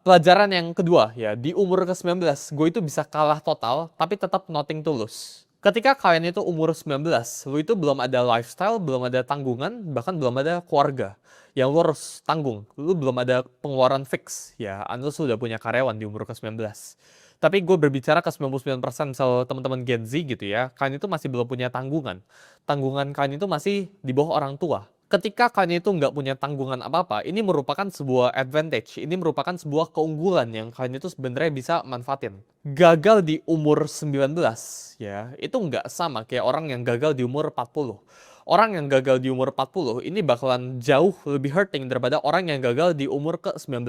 Pelajaran yang kedua ya, di umur ke-19, gue itu bisa kalah total, tapi tetap nothing to lose. Ketika kalian itu umur 19, lu itu belum ada lifestyle, belum ada tanggungan, bahkan belum ada keluarga. Yang lu harus tanggung, lu belum ada pengeluaran fix, ya, unless lu udah punya karyawan di umur ke-19. Tapi gue berbicara ke 99% misal teman-teman Gen Z gitu ya, kalian itu masih belum punya tanggungan. Tanggungan kalian itu masih di bawah orang tua. Ketika kalian itu nggak punya tanggungan apa-apa, ini merupakan sebuah advantage, ini merupakan sebuah keunggulan yang kalian itu sebenarnya bisa manfaatin. Gagal di umur 19, ya, itu nggak sama kayak orang yang gagal di umur 40. Orang yang gagal di umur 40 ini bakalan jauh lebih hurting daripada orang yang gagal di umur ke-19.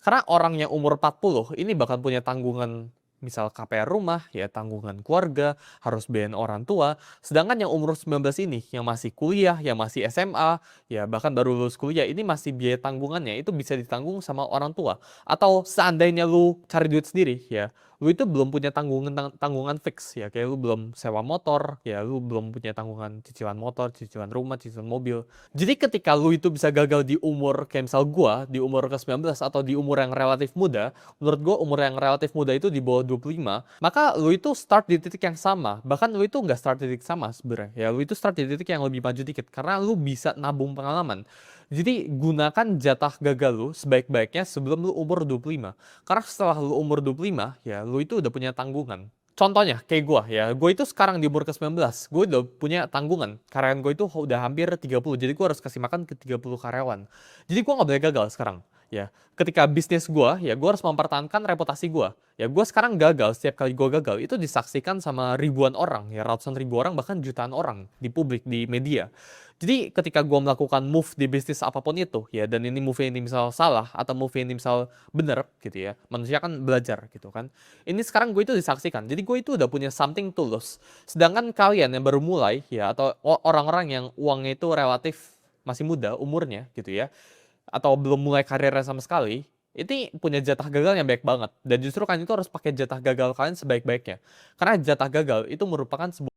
Karena orang yang umur 40 ini bakal punya tanggungan misal KPR rumah, ya tanggungan keluarga, harus bayarin orang tua. Sedangkan yang umur 19 ini, yang masih kuliah, yang masih SMA, ya bahkan baru lulus kuliah, ini masih biaya tanggungannya, itu bisa ditanggung sama orang tua. Atau seandainya lu cari duit sendiri, ya, lu itu belum punya tanggungan fix, ya, kayak lu belum sewa motor, ya, lu belum punya tanggungan cicilan motor, cicilan rumah, cicilan mobil. Jadi ketika lu itu bisa gagal di umur, kayak misal gua, di umur ke-19 atau di umur yang relatif muda, menurut gue umur yang relatif muda itu di bawah 25, maka lu itu start di titik yang sama. Bahkan lu itu nggak start di titik sama sebenarnya. Ya, lu itu start di titik yang lebih maju dikit karena lu bisa nabung pengalaman. Jadi gunakan jatah gagal lu sebaik-baiknya sebelum lu umur 25. Karena setelah lu umur 25, ya lu itu udah punya tanggungan. Contohnya kayak gue ya, gue itu sekarang di umur ke-19, gue udah punya tanggungan. Karyawan gue itu udah hampir 30, jadi gue harus kasih makan ke 30 karyawan. Jadi gue nggak boleh gagal sekarang. Ya, ketika bisnis gue, ya gue harus mempertahankan reputasi gue. Ya gue sekarang gagal, setiap kali gue gagal itu disaksikan sama ribuan orang, ya ratusan ribu orang bahkan jutaan orang di publik, di media. Jadi ketika gue melakukan move di bisnis apapun itu, ya dan ini move ini misal salah atau move ini misal bener gitu ya, manusia kan belajar gitu kan. Ini sekarang gue itu disaksikan, jadi gue itu udah punya something to lose. Sedangkan kalian yang baru mulai ya atau orang-orang yang uangnya itu relatif masih muda umurnya gitu ya, atau belum mulai karirnya sama sekali, ini punya jatah gagal yang baik banget. Dan justru kalian itu harus pakai jatah gagal kalian sebaik-baiknya. Karena jatah gagal itu merupakan sebuah